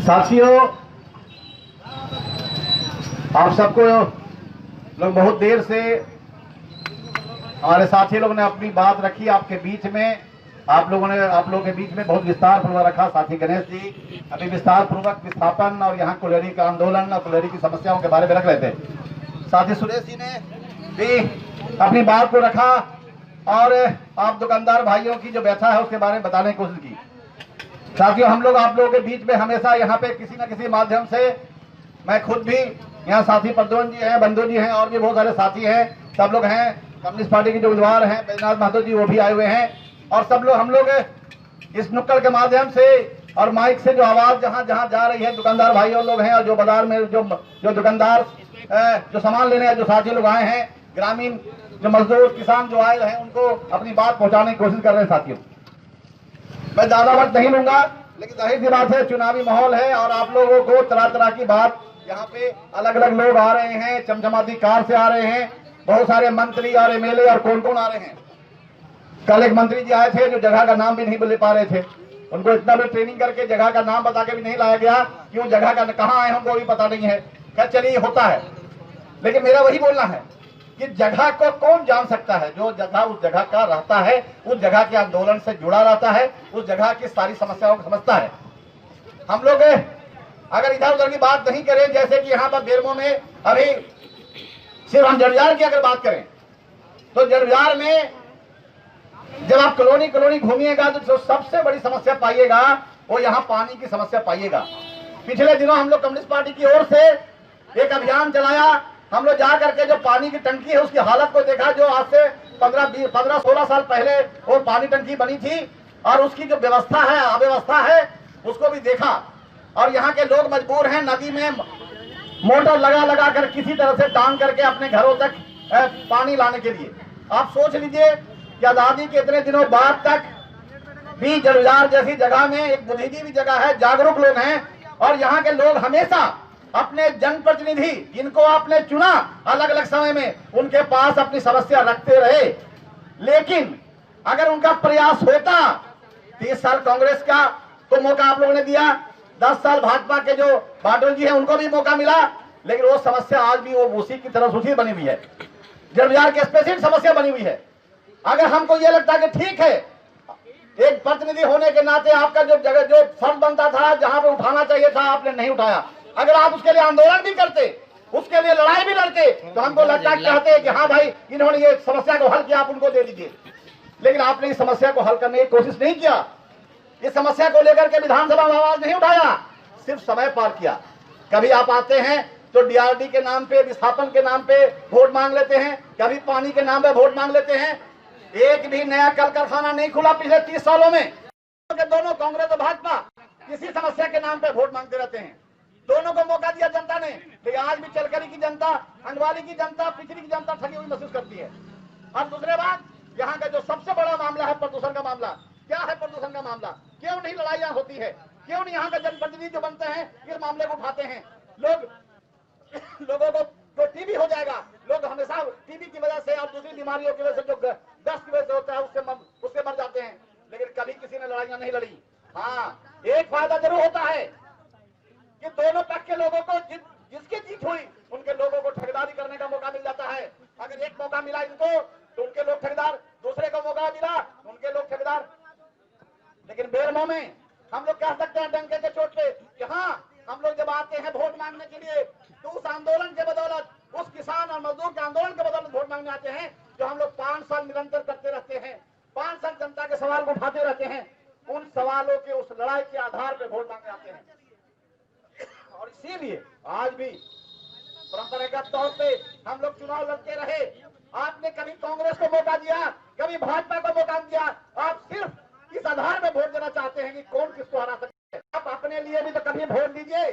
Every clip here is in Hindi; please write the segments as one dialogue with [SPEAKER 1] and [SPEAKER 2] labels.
[SPEAKER 1] साथियों, आप सबको लोग बहुत देर से हमारे साथी लोगों ने अपनी बात रखी आपके बीच में। आप लोगों के बीच में बहुत विस्तार पूर्वक रखा। साथी गणेश जी अभी विस्तार पूर्वक विस्थापन और यहाँ कुल्हड़ी का आंदोलन और कुल्हड़ी की समस्याओं के बारे में रख रहे थे। साथी सुरेश जी ने भी अपनी बात को रखा और आप दुकानदार भाइयों की जो व्यथा है उसके बारे में बताने की कोशिश की। साथियों, हम लोग आप लोगों के बीच में हमेशा यहाँ पे किसी न किसी माध्यम से, मैं खुद भी, यहाँ साथी प्रद्युम्न जी हैं, बंधु जी हैं और भी बहुत सारे साथी हैं, सब लोग हैं। कम्युनिस्ट पार्टी के जो उम्मीदवार हैं बैजनाथ महतो जी, वो भी आए हुए हैं। और सब लोग हम लोग इस नुक्कड़ के माध्यम से और माइक से जो आवाज जहाँ जहाँ जा रही है, दुकानदार भाई और लोग हैं और जो बाजार में जो दुकानदार जो सामान लेने जो साथी लोग आए हैं, ग्रामीण जो मजदूर किसान जो आए हैं, उनको अपनी बात पहुंचाने की कोशिश कर रहे हैं। साथियों, मैं ज्यादा वक्त नहीं लूंगा, लेकिन जाहिर सी बात है चुनावी माहौल है और आप लोगों को तरह तरह की बात, यहाँ पे अलग अलग लोग आ रहे हैं, चमचमाती कार से आ रहे हैं, बहुत सारे मंत्री और एमएलए और कौन कौन आ रहे हैं। कल एक मंत्री जी आए थे जो जगह का नाम भी नहीं ले पा रहे थे, उनको इतना भी ट्रेनिंग करके जगह का नाम बता के भी नहीं लाया गया कि वो जगह का कहाँ आए उनको भी पता नहीं है। खैर चलिए, होता है, लेकिन मेरा वही बोलना है कि जगह को कौन जान सकता है? जो जगह उस जगह का रहता है, उस जगह के आंदोलन से जुड़ा रहता है, उस जगह की सारी समस्याओं को समझता है। हम लोग अगर इधर उधर की बात नहीं करें, जैसे कि यहाँ पर बेरमो में अभी सिर्फ हम जड़जार की अगर बात करें तो जड़जार में जब आप कॉलोनी कॉलोनी घूमिएगा तो जो सबसे बड़ी समस्या पाइएगा वो यहाँ पानी की समस्या पाइएगा। पिछले दिनों हम लोग कम्युनिस्ट पार्टी की ओर से एक अभियान चलाया। हम लोग जा करके जो पानी की टंकी है उसकी हालत को देखा, जो आज से 15-16 साल पहले वो पानी टंकी बनी थी, और उसकी जो व्यवस्था है, अव्यवस्था है, उसको भी देखा। और यहाँ के लोग मजबूर हैं नदी में मोटर लगा लगा कर किसी तरह से टांग करके अपने घरों तक पानी लाने के लिए। आप सोच लीजिए कि आजादी के इतने दिनों बाद तक भी जड़जार जैसी जगह में एक बुद्धिजीवी जगह है, जागरूक लोग हैं, और यहाँ के लोग हमेशा अपने जनप्रतिनिधि जिनको आपने चुना अलग अलग समय में, उनके पास अपनी समस्या रखते रहे। लेकिन अगर उनका प्रयास होता, 30 साल कांग्रेस का तो मौका आप लोगों ने दिया, 10 साल भाजपा के जो बाटल जी हैं उनको भी मौका मिला, लेकिन वो समस्या आज भी वो उसी की तरह उसी बनी हुई है, जड़जार की स्पेसिफिक समस्या बनी हुई है। अगर हमको ये लगता है कि ठीक है, एक प्रतिनिधि होने के नाते आपका जो जगह जो फर्ज बनता था, जहां पे उठाना चाहिए था, आपने नहीं उठाया। अगर आप उसके लिए आंदोलन भी करते, उसके लिए लड़ाई भी लड़ते, तो हमको लगता है कहते कि हाँ भाई इन्होंने ये समस्या को हल किया, आप उनको दे दीजिए। लेकिन आपने इस समस्या को हल करने की कोशिश नहीं किया। इस समस्या को लेकर के विधानसभा में आवाज नहीं उठाया, सिर्फ समय पार किया। कभी आप आते हैं तो डीआरडी के नाम पे, विस्थापन के नाम पे वोट मांग लेते हैं, कभी पानी के नाम पे वोट मांग लेते हैं। एक भी नया कल कारखाना नहीं खुला पिछले 30 सालों में। दोनों कांग्रेस और भाजपा किसी समस्या के नाम पे वोट मांगते रहते हैं। दोनों को मौका दिया जनता ने, लेकिन आज भी चलकरी की जनता, अंगवाली की जनता, पिछड़ी की जनता ठगी हुई महसूस करती है। और दूसरे बात, यहाँ का जो सबसे बड़ा मामला है प्रदूषण का मामला। क्या है प्रदूषण का मामला? क्यों नहीं लड़ाइयां होती है? क्यों नहीं यहाँ का जनप्रतिनिधि जो बनते हैं इस मामले को उठाते हैं? लोगों को टीबी हो जाएगा, लोग हमेशा टीबी की वजह से और दूसरी बीमारियों की वजह से जो दस्त की वजह से होता है उससे मर जाते हैं, लेकिन कभी किसी ने लड़ाइयां नहीं लड़ी। हाँ, एक फायदा जरूर होता है कि दोनों पक्ष के लोगों को जिसकी जीत हुई उनके लोगों को ठगदारी करने का मौका मिल जाता है। अगर एक मौका मिला इनको तो उनके लोग ठगदार, दूसरे को मौका मिला उनके लोग ठगदार। लेकिन बेरमो में हम लोग कह सकते हैं डंके के चोट पे कि हाँ, हम लोग जब आते हैं वोट मांगने के लिए तो उस आंदोलन के बदौलत, उस किसान और मजदूर के आंदोलन के बदौलत वोट मांगने आते हैं, जो हम लोग 5 साल निरंतर करते रहते हैं, 5 साल जनता के सवाल को उठाते रहते हैं। उन सवालों के, उस लड़ाई के आधार पर वोट मांगने आते हैं। और इसीलिए आज भी परंपरागत तौर पे हम लोग चुनाव लड़ते रहे। आपने कभी कांग्रेस को मौका दिया, कभी भाजपा को मौका दिया। आप सिर्फ इस आधार में वोट देना चाहते हैं कि कौन किसको हरा सकते हैं। आप अपने लिए भी तो कभी वोट दीजिए।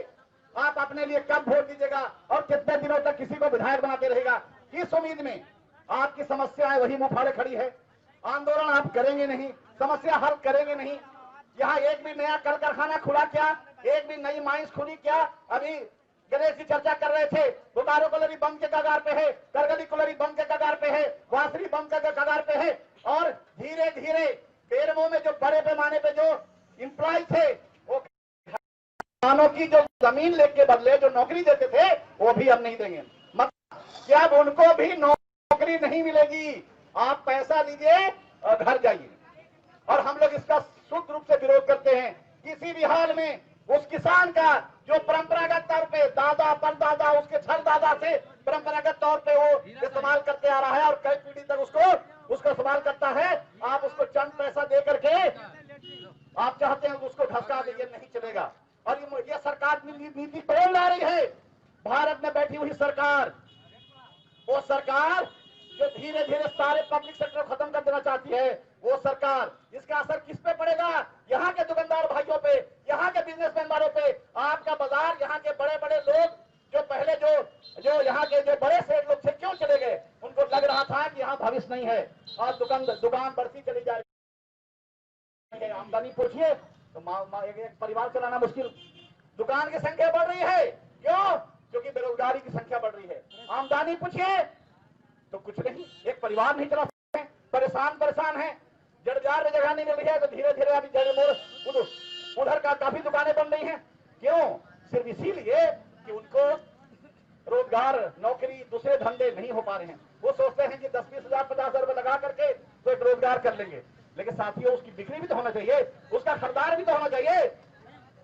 [SPEAKER 1] आप अपने लिए कब वोट दीजिएगा और कितने दिनों तक किसी को विधायक बनाते रहेगा? इस उम्मीद में आपकी समस्याएं वही मुंह फाड़े खड़ी है। आंदोलन आप करेंगे नहीं, समस्या हल करेंगे नहीं। यहाँ एक भी नया कल कारखाना खुला क्या? एक भी नई माइंस खुली क्या? अभी गणेश जी चर्चा कर रहे थे, बोकारो कॉलोनी बम के कगार पे है, करगली कॉलोनी बम के कगार पे है, वासरी बम के कगार पे है। और धीरे धीरे बेरमो में जो बड़े पैमाने पे जो इंप्लॉय थे वो किसानों की जो जमीन लेके बदले जो नौकरी देते थे वो भी हम नहीं देंगे। क्या अब उनको भी नौकरी नहीं मिलेगी? आप पैसा लीजिए और घर जाइए। और हम लोग इसका शुद्ध रूप से विरोध करते हैं। किसी भी हाल में उस किसान का जो परंपरागत तौर पे दादा परदादा उसके छर दादा से परंपरागत तौर पे वो इस्तेमाल करते आ रहा है और कई पीढ़ी तक उसको इस्तेमाल करता है, आप उसको चंद पैसा दे करके आप चाहते हैं उसको धक्का दीजिए, नहीं चलेगा। और ये सरकार नीति कौन ला रही है? भारत में बैठी हुई सरकार, वो सरकार जो धीरे धीरे सारे पब्लिक सेक्टर खत्म कर देना चाहती है, वो सरकार। इसका असर किस पे पड़ेगा? यहाँ के दुकानदार भाइयों पे, यहाँ के बिजनेसमैन वालों पे। आपका बाजार, यहाँ के बड़े बड़े लोग जो पहले जो यहाँ के जो बड़े सेठ लोग थे क्यों चले गए? उनको लग रहा था कि यहाँ भविष्य नहीं है और दुकान बढ़ती चली जाएगी। आमदनी पूछिए तो एक परिवार चलाना मुश्किल। दुकान की संख्या बढ़ रही है, क्यों? क्योंकि बेरोजगारी की संख्या बढ़ रही है। आमदनी पूछिए तो कुछ नहीं, एक परिवार नहीं चला सकते हैं, परेशान है। जड़जार में जगह नहीं मिल रही है तो धीरे धीरे अभी उधर का काफी दुकानें बन रही हैं। क्यों? सिर्फ इसीलिए कि उनको रोजगार, नौकरी, दूसरे धंधे नहीं हो पा रहे हैं। वो सोचते हैं कि 10-20 हजार 50 हजार रुपए लगा करके तो एक रोजगार कर लेंगे, लेकिन साथियों उसकी बिक्री भी तो होना चाहिए, उसका खरीदार भी तो होना चाहिए।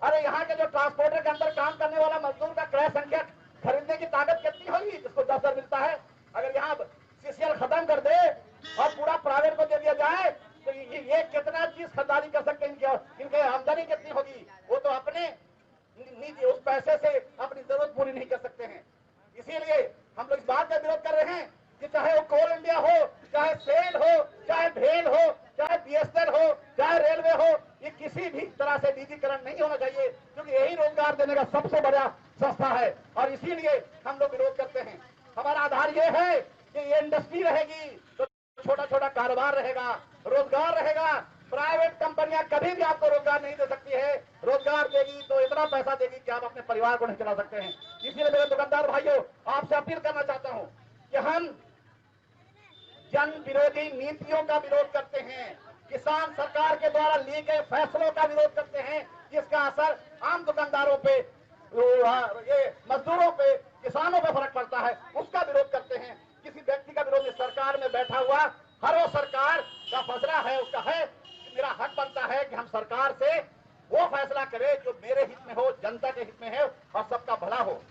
[SPEAKER 1] अरे यहाँ के जो ट्रांसपोर्टर के अंदर काम करने वाला मजदूर का क्रय संख्या खरीदने की ताकत कितनी होगी जिसको 10 हजार मिलता है? अगर यहाँ सीसीएल खत्म कर दे और पूरा प्राइवेट को दे दिया जाए तो ये कितना चीज खरीदारी कर सकते हैं? इनके आमदनी कितनी होगी? वो तो अपने निजी उस पैसे से अपनी जरूरत पूरी नहीं कर सकते हैं। इसीलिए हम लोग इस बात का विरोध कर रहे हैं कि चाहे वो कोल इंडिया हो, चाहे सेल हो, चाहे भेल हो, चाहे बीएसएनएल हो, चाहे रेलवे हो, ये किसी भी तरह से निजीकरण नहीं होना चाहिए, क्योंकि यही रोजगार देने का सबसे बड़ा संस्था है। और इसीलिए हम लोग विरोध करते हैं। हमारा आधार ये है कि ये इंडस्ट्री रहेगी तो छोटा छोटा कारोबार रहेगा, रोजगार रहेगा। प्राइवेट कंपनियां कभी भी आपको रोजगार नहीं दे सकती है। रोजगार देगी तो इतना पैसा देगी कि आप अपने परिवार को नहीं चला सकते हैं। इसीलिए मेरे दुकानदार भाइयों, आपसे अपील करना चाहता हूं कि हम जन विरोधी नीतियों का विरोध करते हैं, किसान सरकार के द्वारा लिए गए फैसलों का विरोध करते हैं, जिसका असर आम दुकानदारों पे, ये मजदूरों पे, किसानों पे फर्क पड़ता है, उसका विरोध करते हैं। किसी व्यक्ति का विरोध नहीं। सरकार में बैठा हुआ हर वो सरकार का फैसला है, उसका है, मेरा हक बनता है कि हम सरकार से वो फैसला करें जो मेरे हित में हो, जनता के हित में है और सबका भला हो।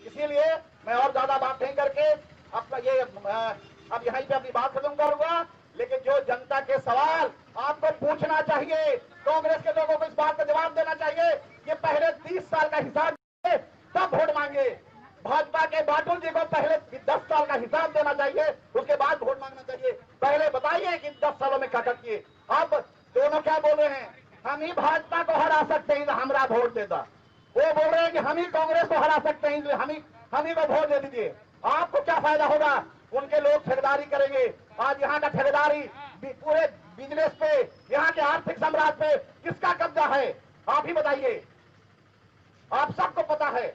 [SPEAKER 1] इसीलिए मैं और ज्यादा बात नहीं करके अपना ये अब यहीं पे अपनी बात खत्म करूंगा। लेकिन जो जनता के सवाल आपको पूछना चाहिए, कांग्रेस के लोगों को इस बात का जवाब देना चाहिए कि पहले 30 साल का हिसाब दे तब वोट मांगे। भाजपा के बाटुल जी को पहले 10 साल का हिसाब देना चाहिए, उसके बाद वोट मांगना चाहिए। पहले बताइए कि 10 सालों में क्या किए। अब दोनों क्या बोल रहे हैं? हम ही भाजपा को हरा सकते हैं, हमरा वोट देता। वो बोल रहे हैं कि हम ही कांग्रेस को हरा सकते हैं, हम ही को वोट दे दीजिए। आपको क्या फायदा होगा? उनके लोग ठेकेदारी करेंगे। आज यहाँ का ठेकेदारी पूरे बिजनेस पे, यहाँ के आर्थिक साम्राज्य पे किसका कब्जा है? आप ही बताइए। आप सबको पता है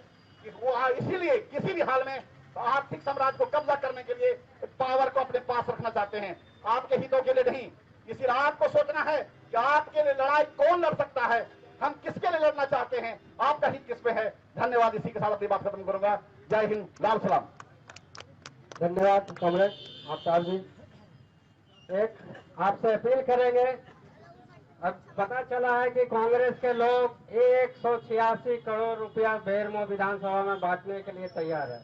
[SPEAKER 1] कि वो इसीलिए किसी भी हाल में आर्थिक साम्राज्य को कब्जा करने के लिए पावर को अपने पास रखना चाहते हैं, आपके हितों के लिए नहीं। इसीलिए आपको सोचना है कि आपके लिए लड़ाई कौन लड़ सकता है, हम किसके लिए लड़ना चाहते हैं, आपका हित किस पे है। धन्यवाद। इसी के साथ अपनी बात खत्म करूंगा। जय हिंद, लाल सलाम।
[SPEAKER 2] धन्यवाद कॉमरेड आफ्ताब जी। एक आपसे अपील करेंगे, अब पता चला है कि कांग्रेस के लोग 186 करोड़ रुपया बेरमो विधानसभा में बांटने के लिए तैयार है।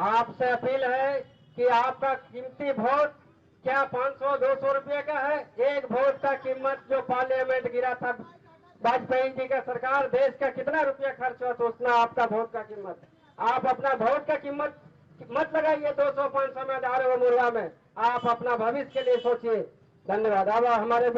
[SPEAKER 2] आपसे अपील है कि आपका कीमती वोट क्या 500-200 रुपये का है? एक वोट का कीमत जो पार्लियामेंट गिरा था वाजपेयी जी का सरकार, देश का कितना रुपया खर्च हुआ तो उतना आपका वोट का कीमत। आप अपना वोट का कीमत मत लगाइए 200-500 में, 1000 मुर्गा में। आप अपना भविष्य के लिए सोचिए। धन्यवाद। अब हमारे